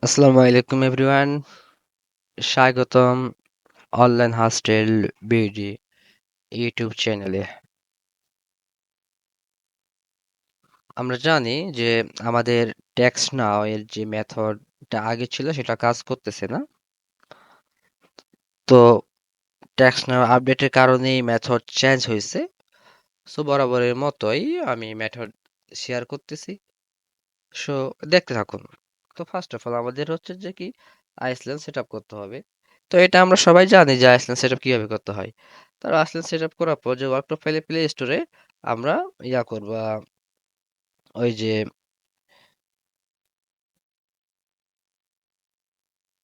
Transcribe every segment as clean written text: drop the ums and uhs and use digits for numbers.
আসসালামু আলাইকুম এভরিওয়ান, স্বাগতম অনলাইন হস্টেল বিডি ইউটিউব চ্যানেলে। আমরা জানি যে আমাদের টেক্সট নাও এর যে মেথডটা আগে ছিল সেটা কাজ করতেছে না। তো টেক্সট নাও আপডেটের কারণে মেথড চেঞ্জ হয়েছে। সো বরাবরের মতোই আমি মেথড শেয়ার করতেছি। সো দেখতে থাকুন। তো ফার্স্ট অফ অল আমাদের হচ্ছে যে কি আইসল্যান্ড সেট আপ করতে হবে। তো এটা আমরা সবাই জানি যে আইসল্যান্ড সেট আপ কিভাবে করতে হয়। তার আইসল্যান্ড সেট আপ করার পর যে ওয়ার্কটপ ফাইলে প্লে স্টোরে আমরা করবো, ওই যে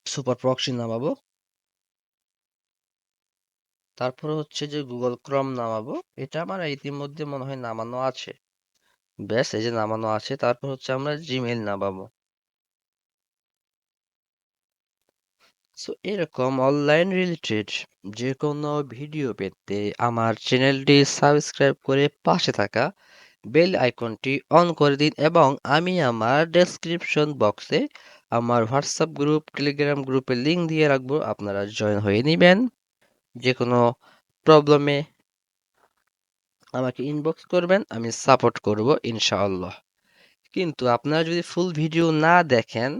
সুপার প্রক্সি নামাবো। তারপর হচ্ছে যে গুগল ক্রোম নামাবো। এটা আমার ইতিমধ্যে মনে হয় নামানো আছে। ব্যাস এই যে নামানো আছে। তারপর হচ্ছে আমরা জিমেইল নামাবো। সো এরকম অনলাইন রিলেটেড যে কোনো ভিডিও পেতে আমার চ্যানেলটি সাবস্ক্রাইব করে পাশে থাকা বেল আইকনটি অন করে দিন এবং আমি আমার ডেসক্রিপশন বক্সে আমার হোয়াটসঅ্যাপ গ্রুপ টেলিগ্রাম গ্রুপের লিংক দিয়ে রাখবো, আপনারা জয়েন হয়ে নেবেন। যে কোনো প্রবলেমে আমাকে ইনবক্স করবেন, আমি সাপোর্ট করব ইনশাআল্লাহ। কিন্তু আপনারা যদি ফুল ভিডিও না দেখেন,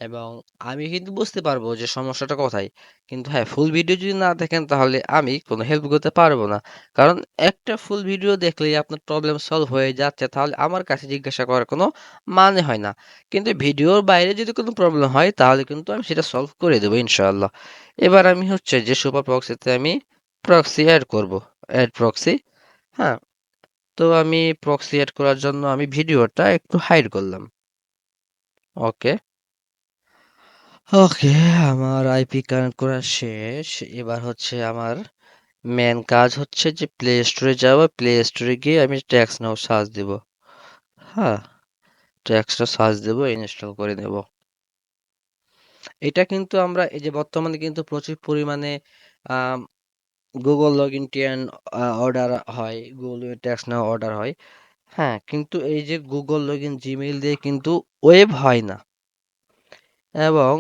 এবং আমি কিন্তু বুঝতে পারবো যে সমস্যাটা কোথায়। কিন্তু হ্যাঁ, ফুল ভিডিও যদি না দেখেন তাহলে আমি কোনো হেল্প করতে পারবো না। কারণ একটা ফুল ভিডিও দেখলেই আপনার প্রবলেম সলভ হয়ে যাচ্ছে, তাহলে আমার কাছে জিজ্ঞাসা করার কোনো মানে হয় না। কিন্তু ভিডিওর বাইরে যদি কোনো প্রবলেম হয় তাহলে কিন্তু আমি সেটা সলভ করে দেবো ইনশাআল্লাহ। এবার আমি হচ্ছে যে সুপার প্রক্সিতে আমি প্রক্সি অ্যাড করব, অ্যাড প্রক্সি। হ্যাঁ, তো আমি প্রক্সি অ্যাড করার জন্য আমি ভিডিওটা একটু হাইড করলাম। ওকে, ওকে, আমার আইপি কানেক্ট করা শেষ। এবার হচ্ছে আমার মেন কাজ হচ্ছে যে প্লে স্টোরে যাব, প্লে স্টোরে গিয়ে আমি ট্যাক্স নাও সার্চ দেব। হ্যাঁ, ট্যাক্সটা সার্চ দেব, ইনস্টল করে নেব। এটা কিন্তু আমরা এই যে বর্তমানে কিন্তু প্রচুর পরিমাণে গুগল লগ ইন টিয়ান অর্ডার হয়, গুগল ট্যাক্স নাও অর্ডার হয়। হ্যাঁ, কিন্তু এই যে গুগল লগ ইন জিমেইল দিয়ে কিন্তু ওয়েব হয় না। এবং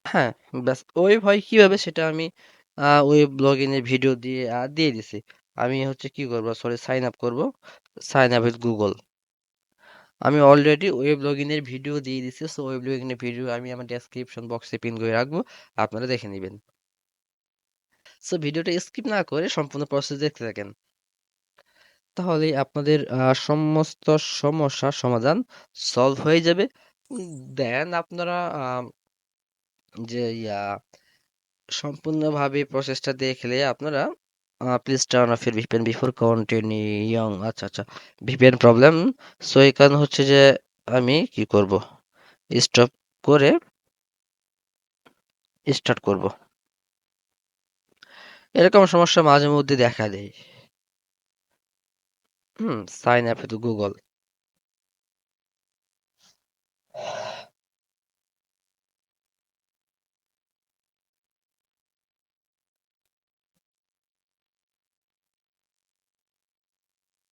হ্যাঁ, ব্যাস ওয়েব হয় কিভাবে সেটা আমি ওয়েব লগইনের ভিডিও দিয়ে দিয়ে দিছি। আমি হচ্ছে কি করব, সরি সাইন আপ করব, সাইন আপ উইথ গুগল। আমি অলরেডি ওয়েব লগইনের ভিডিও দিয়ে দিছি। সো ওয়েব লগইনের ভিডিও আমি আমার ডেসক্রিপশন বক্সে পিন করে রাখবো, আপনারা দেখে নেবেন। সো ভিডিওটা স্কিপ না করে সম্পূর্ণ প্রসেস দেখতে থাকেন, তাহলেই আপনাদের সমস্ত সমস্যার সমাধান সলভ হয়ে যাবে। দেন আপনারা যে সম্পূর্ণভাবে প্রসেসটা দেখলে আপনারা please turn off your VPN before continuing. আচ্ছা আচ্ছা, ভিপিএন প্রবলেম। সো এই কারণ হচ্ছে যে আমি কি করব, স্টপ করে স্টার্ট করব। এরকম সমস্যা মাঝে মধ্যে দেখা দেয়। Sign up with Google.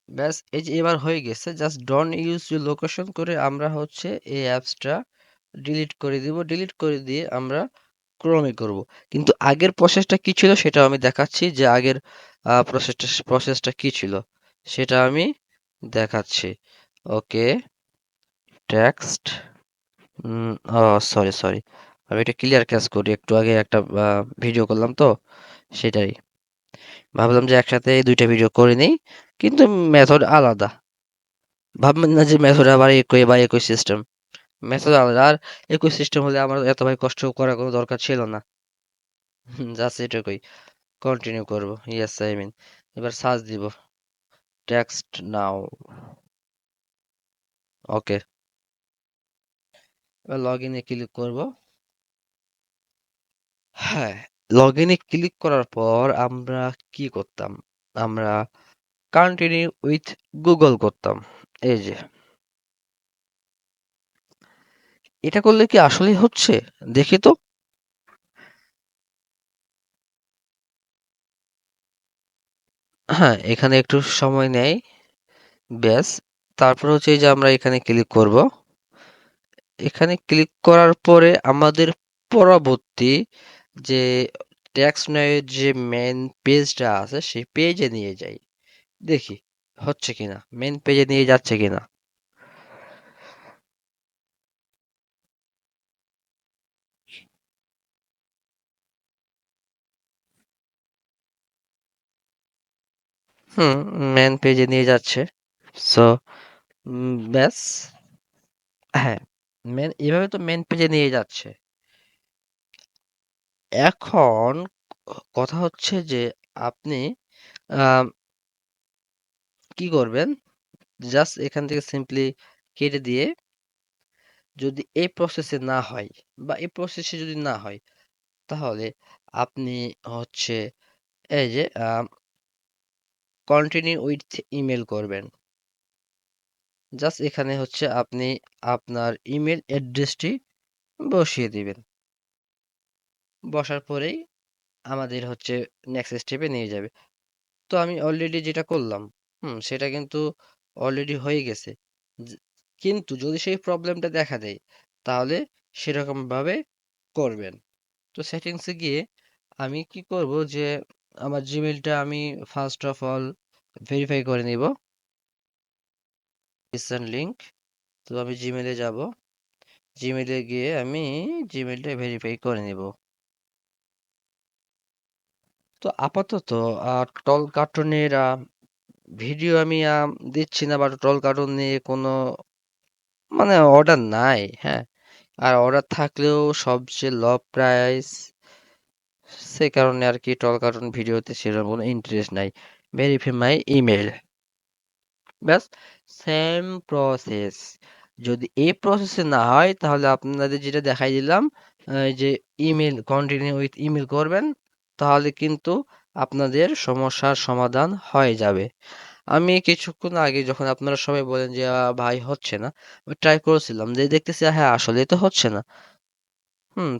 ব্যাস এই যে এবার হয়ে গেছে। Just don't use your location করে আমরা হচ্ছে এই অ্যাপসটা ডিলিট করে দিব। ডিলিট করে দিয়ে আমরা ক্রমে করব। কিন্তু আগের প্রসেসটা কি ছিল সেটাও আমি দেখাচ্ছি, যে আগের প্রসেসটা কি ছিল সেটা আমি দেখাচ্ছি। ওকে, টেক্সট, ও সরি সরি, আমি এটা ক্লিয়ার ক্যাচ করি। একটু আগে একটা ভিডিও করলাম তো, সেটাই ভাবলাম যে একসাথে এই দুইটা ভিডিও করে নিই, কিন্তু মেথড আলাদা। ভাববেন না যে মেথড আবার একই বা একই সিস্টেম, মেথড আলাদা। আর একই সিস্টেম হলে আমার এত ভাই কষ্ট করার কোনো দরকার ছিল না। জাস্ট এটুকুই। কন্টিনিউ করব, ইয়েস আই মিন। এবার সার্চ দিব টেক্সট নাও। ওকে, এবার লগ ইনে ক্লিক করব। হ্যাঁ, লগ ইনে ক্লিক করার পর আমরা কি করতাম, আমরা কন্টিনিউ উইথ গুগল করতাম। এই যে এটা করলে কি আসলেই হচ্ছে, দেখি তো। হ্যাঁ, এখানে একটু সময় নেয়। ব্যাস, তারপর হচ্ছে এই যে আমরা এখানে ক্লিক করব। এখানে ক্লিক করার পরে আমাদের পরবর্তী যে ট্যাক্স নয়ের যে মেন পেজটা আছে সেই পেজে নিয়ে যাই, দেখি হচ্ছে কিনা, মেন পেজে নিয়ে যাচ্ছে কিনা। হুম, মেন পেজে নিয়ে যাচ্ছে। সো ব্যাস, হ্যাঁ, এভাবে তো মেন পেজে নিয়ে যাচ্ছে। এখন কথা হচ্ছে যে আপনি আম, কি করবেন, জাস্ট এখান থেকে সিম্পলি কেটে দিয়ে, যদি এই প্রসেসে না হয় বা এই প্রসেসে যদি না হয় তাহলে আপনি হচ্ছে এই যে কন্টিনিউ উইথ ইমেল করবেন। জাস্ট এখানে হচ্ছে আপনি আপনার ইমেল অ্যাড্রেসটি বসিয়ে দিবেন। বসার পরেই আমাদের হচ্ছে নেক্সট স্টেপে নিয়ে যাবে। তো আমি অলরেডি যেটা করলাম, সেটা কিন্তু অলরেডি হয়ে গেছে। যে- কিন্তু যদি সেই প্রবলেমটা দেখা দেয় তাহলে সেরকম ভাবে করবেন। তো সেটিংসে গিয়ে আমি কি করব যে আমার জিমেলটা আমি ফার্স্ট অফ অল ভেরিফাই করে নিব। রিসেন্ট লিংক, তো আমি জিমেলে যাব। জিমেলে গিয়ে আমি জিমেলটা ভেরিফাই করে নিব। তো আপাতত টল কার্টুনের ভিডিও আমি দিচ্ছি না, বা টল কার্টুন নিয়ে কোনো মানে অর্ডার নাই, হ্যাঁ। আর অর্ডার থাকলেও সবচেয়ে লো প্রাইস, সে কারণে আর কি টল কার্টুন ভিডিওতে সেরকম কোনো ইন্টারেস্ট নাই। ভেরিফাই মাই ইমেল, ব্যাস, সেম প্রসেস। যদি এই প্রসেসে না হয় তাহলে আপনাদের যেটা দেখাই দিলাম, যে ইমেল কন্টিনিউ উইথ ইমেল করবেন, তাহলে কিন্তু আপনাদের সমস্যার সমাধান হয়ে যাবে। আমি কিছুক্ষণ আগে যখন আপনারা সবাই বলেন যে ভাই হচ্ছে না, আমি ট্রাই করেছিলাম যে দেখতেছি হ্যাঁ আসলেই তো হচ্ছে না।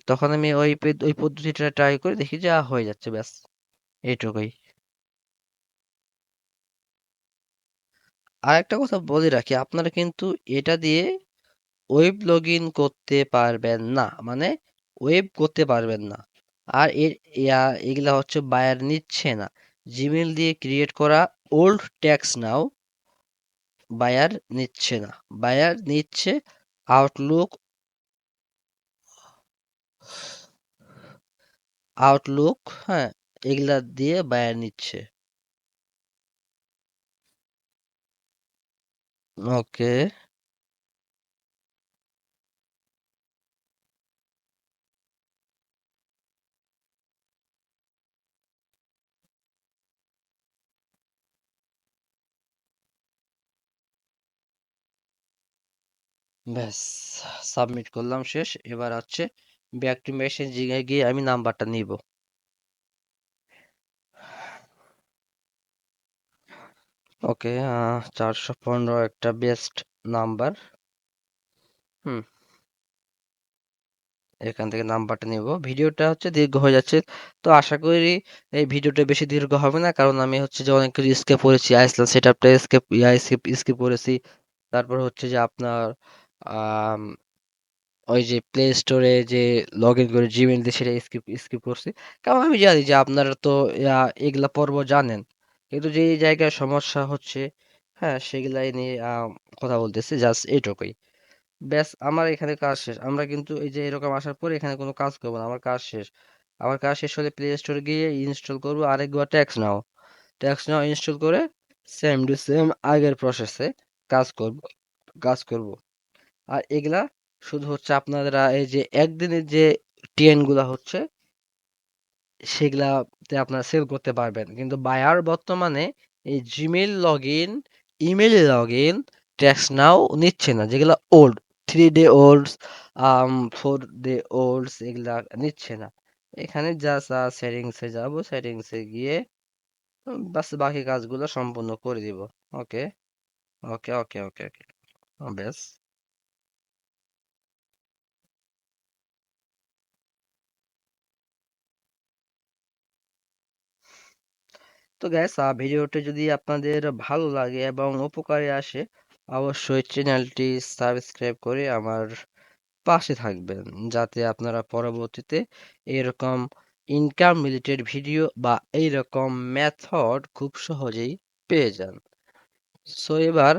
তখন আমি ওই পদ্ধতিটা ট্রাই করে দেখি যে হয়ে যাচ্ছে, ব্যাস এইটুকুই। আর একটা কথা বলে রাখি, আপনারা কিন্তু এটা দিয়ে ওয়েব লগ ইন করতে পারবেন না, মানে ওয়েব করতে পারবেন না। আর এগুলা হচ্ছে বায়ার নিচ্ছে না। জিমেল দিয়ে ক্রিয়েট করা ওল্ড ট্যাক্স নাও বায়ার নিচ্ছে না। বায়ার নিচ্ছে আউটলুক, আউটলুক, হ্যাঁ, এগুলা দিয়ে বায়ার নিচ্ছে। ওকে, ব্যাস, সাবমিট করলাম, শেষ। এবার হচ্ছে ব্যাক টু মেসেঞ্জিং এ গিয়ে আমি নাম্বারটা নিব। ওকে, 415 একটা বেস্ট নাম্বার। হুম, এখান থেকে নাম্বারটা নিব। ভিডিওটা হচ্ছে দীর্ঘ হয়ে যাচ্ছে, তো আশা করি এই ভিডিওটা বেশি দীর্ঘ হবে না, কারণ আমি হচ্ছে যে অনেক কিছু স্কেপ করেছি, আইসল্যান্ড সেটআপটা স্কেপ স্কিপ করেছি। তারপর হচ্ছে যে আপনার আম, ওই যে প্লে স্টোরে যে লগ ইন করে জিমেল দিয়ে সেটা স্কিপ স্কিপ করছি। কারণ আমি জানি যে আপনারা তো এগুলা পর্ব জানেন, কিন্তু যে জায়গায় সমস্যা হচ্ছে, হ্যাঁ, সেগুলাই নিয়ে কথা বলতেছি, জাস্ট এইটুকুই। ব্যাস, আমার এখানে কাজ শেষ। আমরা কিন্তু এই যে এরকম আসার পরে এখানে কোনো কাজ করবো না, আমার কাজ শেষ। আমার কাজ শেষ হলে প্লে স্টোরে গিয়ে ইনস্টল করবো আরেকবার ট্যাক্স নাও। ট্যাক্স নাও ইনস্টল করে সেম টু সেম আগের প্রসেসে কাজ করব, কাজ করব। আর এগুলা শুধু হচ্ছে আপনারা এই যে একদিনের যে টিএন গুলা হচ্ছে সেগুলাতে আপনারা সেল করতে পারবেন, কিন্তু বায়ার বর্তমানে এই Gmail log in, email log in tax নাও নিচ্ছে না, যেগুলা old, 3 day old, 4 day old, এগুলা নিচ্ছে না। এখানে জাস্ট সেটিংসে যাব, সেটিংসে গিয়ে বাস বাকি কাজগুলো সম্পূর্ণ করে দিব। ওকে, ওকে, ওকে, ওকে, ওকে, ব্যাস। তো গ্যাস, ভিডিওটি যদি আপনাদের ভালো লাগে এবং উপকারে আসে, অবশ্যই চ্যানেলটি সাবস্ক্রাইব করে আমার পাশে থাকবেন, যাতে আপনারা পরবর্তীতে এরকম ইনকাম রিলেটেড ভিডিও বা এইরকম মেথড খুব সহজেই পেয়ে যান। সো এবার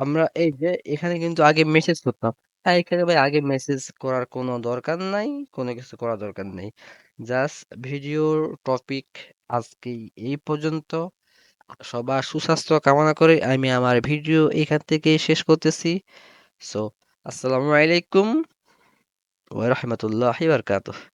আমরা এই যে এখানে কিন্তু আগে মেসেজ করতাম। হ্যাঁ, এখানে ভাই আগে মেসেজ করার কোনো দরকার নাই, কোনো কিছু করার দরকার নেই। জাস্ট ভিডিওর টপিক আজকেই এই পর্যন্ত। সবার সুস্বাস্থ্য কামনা করে আমি আমার ভিডিও এখান থেকে শেষ করতেছি। সো আসসালামু আলাইকুম ওয়া রাহমাতুল্লাহি ওয়া বারাকাতুহু।